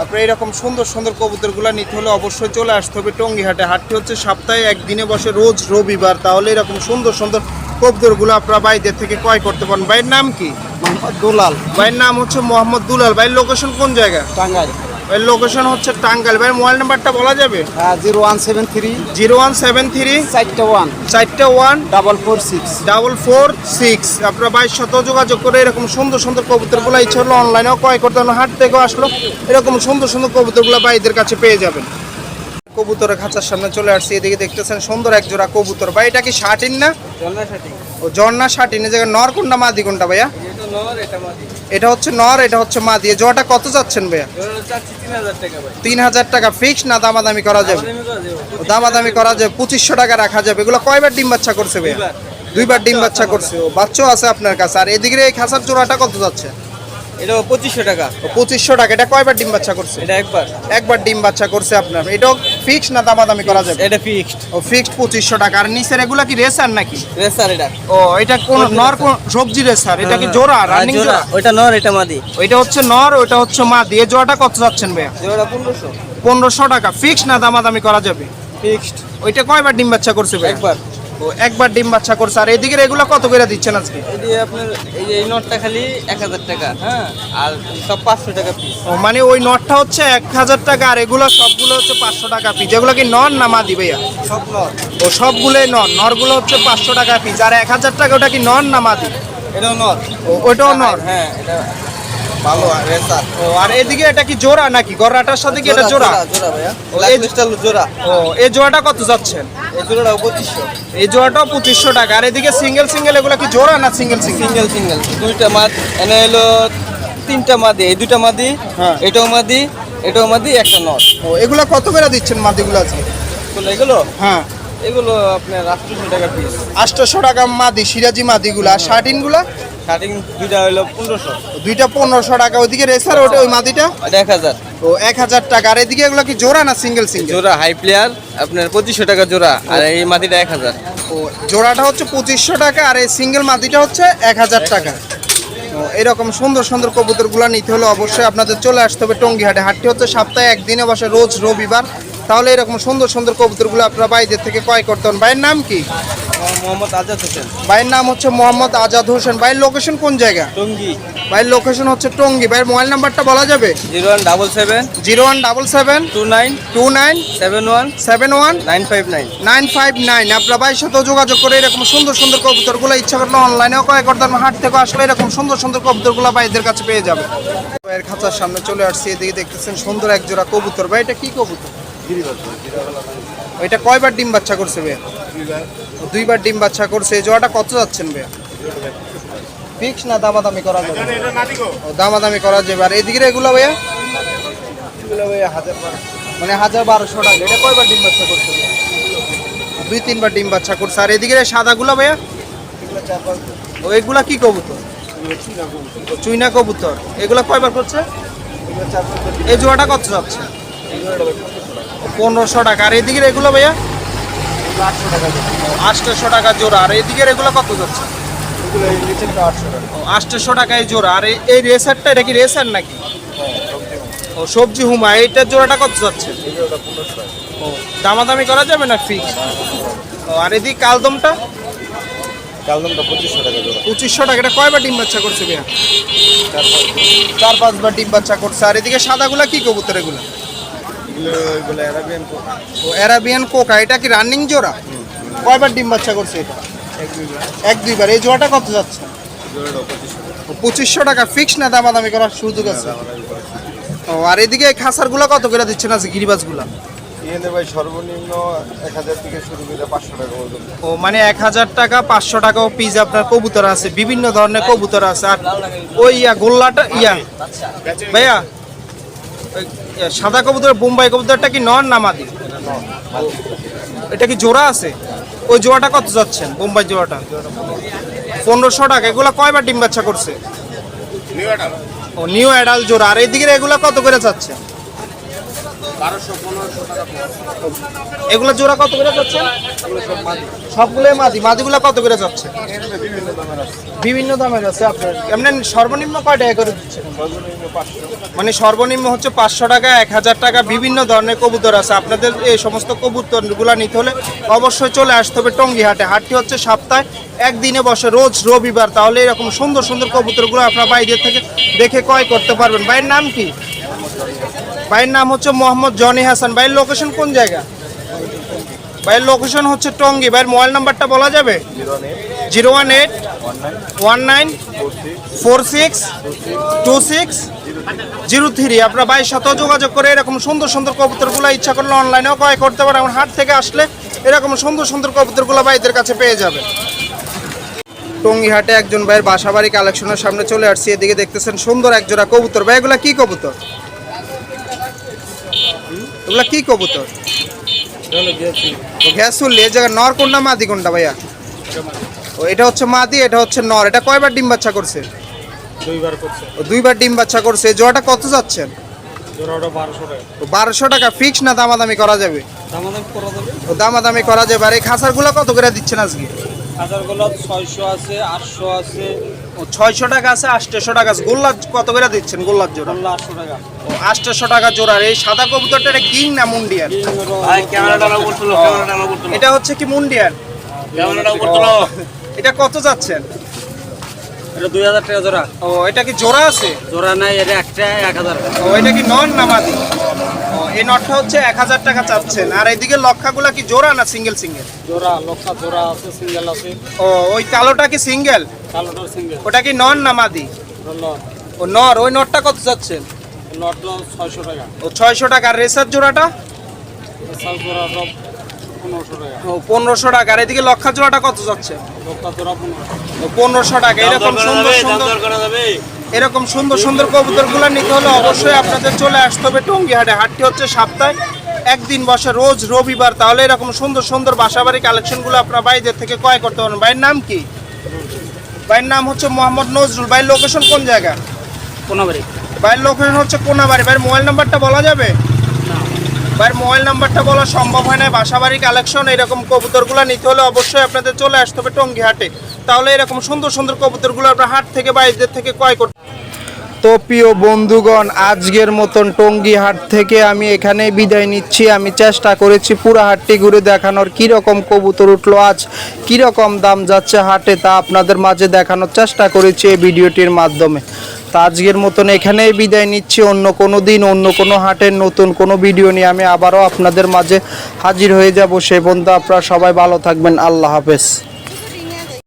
Speaker 1: আপনি এইরকম সুন্দর সুন্দর কবুতরগুলো নিতে হলে অবশ্যই চলে আসতে হবে টঙ্গী হাটে। হাটটি হচ্ছে সপ্তাহে একদিনে বসে, রোজ রবিবার। তাহলে এরকম সুন্দর সুন্দর কবুতরগুলো আপনারা বাইদের থেকে ক্রয় করতে পারেন। ভাইয়ের নাম কি?
Speaker 3: মোহাম্মদ দুলাল,
Speaker 1: ভাইয়ের নাম হচ্ছে মোহাম্মদ দুলাল। ভাইয়ের লোকেশন কোন জায়গা?
Speaker 3: টাঙ্গাইল।
Speaker 1: ভাইয়ের লোকেশন হচ্ছে টাঙ্গাইল। ভাইয়ের মোবাইল নাম্বারটা বলা যাবে?
Speaker 3: 0173
Speaker 1: 0173
Speaker 3: 41
Speaker 1: 41
Speaker 3: 446।
Speaker 1: 446। আপনারা ভাইয়ের সাথে যোগাযোগ করে এরকম সুন্দর সুন্দর কবুতরগুলো ইচ্ছা হলো অনলাইনেও ক্রয় করতে পারেন। হাট থেকেও আসলো এরকম সুন্দর সুন্দর কবুতরগুলো ভাইদের কাছে পেয়ে যাবেন। কবুতরের খাঁচার সামনে চলে আসছি। এদিকে দেখতেছেন সুন্দর এক জোড়া কবুতর। ভাই এটা কি শার্টিন না? ও জর্না শার্টিন। এই জায়গায় নর কোনটা মাদি কোনটা ভাইয়া?
Speaker 3: এটা নর, এটা মাদি।
Speaker 1: এটা হচ্ছে নর, এটা হচ্ছে মাদি। এই জোড়াটা কত যাচ্ছেন ভাইয়া?
Speaker 3: জোড়া চাচ্ছি 3000 টাকা ভাই।
Speaker 1: 3000 টাকা ফিক্স না দামাদামি করা যাবে? দামাদামি করা যাবে, 2500 টাকা রাখা যাবে। এগুলো কয়বার ডিম বাচ্চা করছে ভাইয়া? দুইবার ডিম বাচ্চা করছে। ও বাচ্চাও আছে আপনার কাছে। আর এদিকে এই খাঁচার জোড়াটা কত যাচ্ছে?
Speaker 3: এটা 2500 টাকা।
Speaker 1: ও 2500 টাকা। এটা কয়বার ডিম বাচ্চা করছে?
Speaker 3: এটা একবার।
Speaker 1: একবার ডিম বাচ্চা করছে আপনার। এটাও ফিক্স না দামাদামি করা যাবে?
Speaker 3: এটা ফিক্সড।
Speaker 1: ও ফিক্সড 2500 টাকা। আর নিচের এগুলা কি রেসার নাকি?
Speaker 3: রেসার এটা।
Speaker 1: ও এটা কোন নর, কোন সবজি রেসার? এটা কি জোড়া, রানিং জোড়া?
Speaker 3: ওইটা নর, এটা মাদি।
Speaker 1: ওইটা হচ্ছে নর, ওইটা হচ্ছে মাদি। এই জোড়াটা কত যাচ্ছেন ভাইয়া?
Speaker 3: জোড়া 1500।
Speaker 1: 1500 টাকা ফিক্স না দামাদামি করা যাবে?
Speaker 3: ফিক্সড।
Speaker 1: ওইটা কয়বার ডিম বাচ্চা করছে ভাইয়া?
Speaker 3: একবার।
Speaker 1: ও একবার ডিম বাচ্চা করছে। আর এদিকে এগুলো কত করে দিচ্ছেন আজকে?
Speaker 3: এটি আপনার এই যে এই নটটা খালি 1000 টাকা, হ্যাঁ, আর সব 500 টাকা পিস।
Speaker 1: ও মানে ওই নটটা হচ্ছে 1000 টাকা, আর এগুলো সবগুলো হচ্ছে 500 টাকা পিস। যেগুলো কি নর না মাদি ভাইয়া?
Speaker 3: সব নর।
Speaker 1: ও সবগুলোই নর। নরগুলো হচ্ছে 500 টাকা পিস। আর 1000 টাকা ওটা কি নর না মাদি?
Speaker 3: এটাও নর।
Speaker 1: ও ওইটাও নর।
Speaker 3: হ্যাঁ, এটা ভালো রেসার।
Speaker 1: ও আর এদিকে এটা কি জোড়া নাকি? গররাটার সাথে কি এটা জোড়া?
Speaker 3: জোড়া ভাইয়া।
Speaker 1: ও,
Speaker 3: লাইট
Speaker 1: এই-
Speaker 3: ক্রিস্টাল জোড়া।
Speaker 1: ও এই জোড়াটা কত যাচ্ছেন?
Speaker 3: এই জোড়াটাও 2500।
Speaker 1: এই জোড়াটাও 2500 টাকা। আর এদিকে সিঙ্গেল সিঙ্গেল এগুলো কি জোড়া না সিঙ্গেল সিঙ্গেল?
Speaker 3: সিঙ্গেল সিঙ্গেল দুইটা মাদ, এনে হলো 3টা মাদি, এই দুইটা মাদি,
Speaker 1: হ্যাঁ।
Speaker 3: এটাও মাদি, এটাও মাদি, একটা নর।
Speaker 1: ও এগুলো কত করে দিচ্ছেন মাদিগুলো আজকে?
Speaker 3: এগুলো
Speaker 1: হ্যাঁ
Speaker 3: এগুলো আপনার 800 টাকা পিস।
Speaker 1: 800 টাকা মাদি, সিরাজি মাদিগুলো। আর শার্টিনগুলো?
Speaker 3: স্টার্টিং দুইটা হলো 1500।
Speaker 1: দুইটা 1500 টাকা। ওইদিকে রেসার ওটা ওই মাদিটা?
Speaker 3: এটা 1000
Speaker 1: ও 1000 টাকা। আর এদিকে এগুলো কি জোড়া না সিঙ্গেল সিঙ্গেল?
Speaker 3: জোড়া। হাই প্লেয়ার আপনার 2500 টাকা জোড়া, আর এই মাদিটা 1000।
Speaker 1: ও জোড়াটা হচ্ছে 2500 টাকা, আর এই সিঙ্গেল মাদিটা হচ্ছে 1000 টাকা। ও এরকম সুন্দর সুন্দর কবুতরগুলো নিতে হলে অবশ্যই আপনাদের চলে আসতে হবে টঙ্গী হাটে। হাটটি হচ্ছে সপ্তাহে একদিনে বসে, রোজ রবিবার। তাহলে এরকম সুন্দর সুন্দর কবুতরগুলো আপনারা বাইদের থেকে ক্রয় করতে হন। ভাইয়ের নাম কি?
Speaker 3: মোহাম্মদ আজাদ হোসেন,
Speaker 1: ভাইয়ের নাম হচ্ছে মোহাম্মদ আজাদ হোসেন। ভাইয়ের লোকেশন কোন জায়গা?
Speaker 3: টঙ্গী।
Speaker 1: ভাইয়ের লোকেশন হচ্ছে টঙ্গী। ভাইয়ের মোবাইল নাম্বারটা বলা যাবে?
Speaker 3: 0177
Speaker 1: 0177
Speaker 3: 29
Speaker 1: 29
Speaker 3: 71
Speaker 1: 71
Speaker 3: 959।
Speaker 1: 959। আপনার ভাইয়ের সাথে যোগাযোগ করে এরকম সুন্দর সুন্দর কবুতরগুলো ইচ্ছা করলে অনলাইনেও ক্রয় করতে পারবেন। হাট থেকে আসলে এরকম সুন্দর সুন্দর কবুতরগুলো ভাইদের কাছে পেয়ে যাবে। ভাইয়ের খাঁচার সামনে চলে আসছি। এদিকে দেখতেছেন সুন্দর এক জোড়া কবুতর। ভাই এটা কি কবুতর? এটা কয়বার ডিম বাচ্চা করছে ভাইয়া? দুইবার ডিম বাচ্চা করছে। এই জোড়াটা কত যাচ্ছেন ভাইয়া? ফিক্স না দামাদামি করা যাবে? ও দামাদামি করা যাবে। আর এদিকে এগুলো ভাইয়া? এগুলো ভাইয়া 1000 মানে 1200 টাকা। এটা কয়বার ডিম বাচ্চা করছে ভাইয়া? 2-3বার ডিম বাচ্চা করছে। আর এদিকে সাদাগুলো ভাইয়া? ও এগুলা কি কবুতর? চুইনা কবুতর। এগুলা কয়বার করছে? এই জোড়াটা কত যাচ্ছে? 1500 টাকা। আর এদিকে এগুলো ভাইয়া? 800 টাকা জোড়া। আর এদিকে এগুলো কত যাচ্ছে? 800 টাকা এই জোড়া। আর এই রেসারটা, এটা কি রেসার নাকি? ও সবজি হুমা। এইটার জোড়াটা কত যাচ্ছে? ও দামাদামি করা যাবে না ফিক্স? আর এদিকে কালদমটা
Speaker 2: কালদমটা 2500 টাকা জোড়া।
Speaker 1: 2500 টাকা। এটা কয়বার ডিম বাচ্চা করছে ভাইয়া? 4-5 বার ডিম বাচ্চা করছে। আর এদিকে সাদাগুলা কি কবুতর এগুলো?
Speaker 2: এগুলো অ্যারাবিয়ান
Speaker 1: ও অ্যারাবিয়ান কোকা। এটা কি রানিং জোড়া? কয়বার ডিম বাচ্চা করছে এটা? 1-2 বার। এই জোড়াটা কত যাচ্ছে?
Speaker 2: জোড়াটা 2500 টাকা।
Speaker 1: 2500 টাকা ফিক্স না দামাদামি করার সুযোগ আছে? ও আর এদিকে এই খাসারগুলো কত করে দিচ্ছেন আজ গিরিবাজগুলা?
Speaker 2: এখানে ভাই সর্বনিম্ন 1000 থেকে শুরু করে 500 টাকা পর্যন্ত।
Speaker 1: ও মানে 1000 টাকা 500 টাকাও পিস আপনার কবুতর আছে, বিভিন্ন ধরনের কবুতর আছে। আর ওই গোল্লাটা ভাইয়া ওই সাদা কবুতর বোম্বাই কবুতরটা কি নর না মাদি? এটা কি জোড়া আছে? ওই জোড়াটা কত যাচ্ছেন বোম্বাই জোড়াটা? 1500 টাকা। এগুলা কয়বার ডিম বাচ্চা করছে? ও নিউ অ্যাডাল জোড়া। আর এইদিকে এগুলা কত করে যাচ্ছে?
Speaker 2: 1200-1500 টাকা।
Speaker 1: এগুলা জোড়া কত করে যাচ্ছে? সবগুলোই মাদি। মাদিগুলা কত করে যাচ্ছে?
Speaker 2: বিভিন্ন দামের আছে।
Speaker 1: বিভিন্ন দামের আছে আপনার। এমনি সর্বনিম্ন কয় টাকা করে দিচ্ছেন?
Speaker 2: সর্বনিম্ন 500।
Speaker 1: মানে সর্বনিম্ন হচ্ছে 500 টাকা, 1000 টাকা, বিভিন্ন ধরনের কবুতর আছে। আপনাদের এই সমস্ত কবুতরগুলো নিতে হলে অবশ্যই চলে আসতে হবে টঙ্গী হাটে। হাটটি হচ্ছে সপ্তাহে একদিনে বসে, রোজ রবিবার। তাহলে এরকম সুন্দর সুন্দর কবুতরগুলো আপনার বাইরে থেকে দেখে ক্রয় করতে পারবেন। ভাইয়ের নাম কি? ভাইয়ের নাম হচ্ছে মোহাম্মদ জনি হাসান। ভাইয়ের লোকেশন কোন জায়গা? ভাইয়ের লোকেশন হচ্ছে টঙ্গী। ভাইয়ের মোবাইল নাম্বারটা বলা যাবে? 018-1946-2603। আপনার ভাইয়ের সাথে যোগাযোগ করে এরকম সুন্দর সুন্দর কবুতরগুলো ইচ্ছা করলে অনলাইনেও ক্রয় করতে পারেন। এবং হাট থেকে আসলে এরকম সুন্দর সুন্দর কবুতরগুলো ভাইদের কাছে পেয়ে যাবে। টঙ্গী হাটে একজন ভাইয়ের বাসাবাড়ি কালেকশনের সামনে চলে আসছি। এদিকে দেখতেছেন সুন্দর এক জোড়া কবুতর। ভাই এগুলা কি কবুতর? এগুলা কি কবুতর? গ্যাসুল। এই জায়গায় নর কোনটা মাদি কোনটা ভাইয়া? ও এটা হচ্ছে মাদি, এটা হচ্ছে নর। এটা কয়বার ডিম বাচ্চা করছে?
Speaker 2: 2বার করছে।
Speaker 1: ও 2বার ডিম বাচ্চা করছে। এই জোড়াটা কত যাচ্ছেন?
Speaker 2: জোড়াটা 1200 টাকা।
Speaker 1: 1200 টাকা ফিক্স না দামাদামি করা যাবে?
Speaker 2: দামাদামি করা যাবে।
Speaker 1: ও দামাদামি করা যাবে। আর এই খাসারগুলো কত করে দিচ্ছেন আজকে?
Speaker 2: হাজারগুলো 600 আছে, 800 আছে।
Speaker 1: ও 600 টাকা আছে, 800 টাকা আছে। গোল্লা কত করে দিচ্ছেন? গোল্লার জোড়া
Speaker 2: 800 টাকা।
Speaker 1: ও 800 টাকা জোড়া। এই সাদা কবুতরটা এটা কিং না মুন্ডিয়ান?
Speaker 4: ভাই ক্যামেরাটা না উপর তুলো, ক্যামেরাটা না উপর তুলো,
Speaker 1: এটা হচ্ছে কি মুন্ডিয়ান?
Speaker 4: ক্যামেরাটা উপর তুলো।
Speaker 1: এটা কত যাচ্ছেন?
Speaker 2: এটা 2000 টাকা জোড়া।
Speaker 1: ও এটা কি জোড়া আছে?
Speaker 2: জোড়া নাই, এটা একটা 1000 টাকা।
Speaker 1: ও এটা কি নন না মাদি? ও এই নটটা হচ্ছে 1000 টাকা চাচ্ছেন। আর এইদিকে লক্ষাগুলা কি জোড়া না সিঙ্গেল সিঙ্গেল?
Speaker 2: জোড়া লক্ষা জোড়া আছে, সিঙ্গেল আছে।
Speaker 1: ও ওই কালোটা কি সিঙ্গেল?
Speaker 2: কালোটা সিঙ্গেল।
Speaker 1: ওটা কি নন না মাদি? ও নর। ওই নটটা কত যাচ্ছেন?
Speaker 2: লটলো 600 টাকা।
Speaker 1: ও 600 টাকা। আর রেসার জোড়াটা?
Speaker 2: সাল জোড়া 1500 টাকা।
Speaker 1: ও 1500 টাকা। আর এদিকে লক্ষা জোড়াটা কত যাচ্ছে?
Speaker 2: লক্ষা জোড়া 1500।
Speaker 1: ও 1500 টাকা। এরকম সুন্দর সুন্দর এরকম সুন্দর সুন্দর কবুতরগুলো নিতে হলে অবশ্যই আপনাদের চলে আসতে হবে টঙ্গী হাটে। হাটটি হচ্ছে সপ্তাহে একদিন বসে, রোজ রবিবার। তাহলে এরকম সুন্দর সুন্দর বাসাবাড়ি কালেকশনগুলো আপনার বাইরের থেকে ক্রয় করতে পারেন। ভাইয়ের নাম কি? ভাইয়ের নাম হচ্ছে মোহাম্মদ নজরুল। ভাইয়ের লোকেশন কোন জায়গা?
Speaker 2: কোনাবাড়ি।
Speaker 1: ভাইয়ের লোকেশন হচ্ছে কোনাবাড়ি। ভাইয়ের মোবাইল নাম্বারটা বলা যাবে? ভাইয়ের মোবাইল নাম্বারটা বলা সম্ভব হয় না। বাসাবাড়ি কালেকশন এরকম কবুতরগুলো নিতে হলে অবশ্যই আপনাদের চলে আসতে হবে টঙ্গী হাটে। তাহলে এরকম সুন্দর সুন্দর কবুতরগুলো আপনার হাট থেকে বাইরের থেকে ক্রয় করতে। তো প্রিয় বন্ধুগণ, আজকের মতন টঙ্গী হাট থেকে আমি এখানেই বিদায় নিচ্ছি। আমি চেষ্টা করেছি পুরো হাটটি ঘুরে দেখানোর, কীরকম কবুতর উঠলো আজ, কীরকম দাম যাচ্ছে হাটে, তা আপনাদের মাঝে দেখানোর চেষ্টা করেছি এই ভিডিওটির মাধ্যমে। তা আজকের মতন এখানেই বিদায় নিচ্ছি। অন্য কোনো দিন অন্য কোনো হাটের নতুন কোনো ভিডিও নিয়ে আমি আবারও আপনাদের মাঝে হাজির হয়ে যাব। সে পর্যন্ত আপনারা সবাই ভালো থাকবেন। আল্লাহ হাফেজ।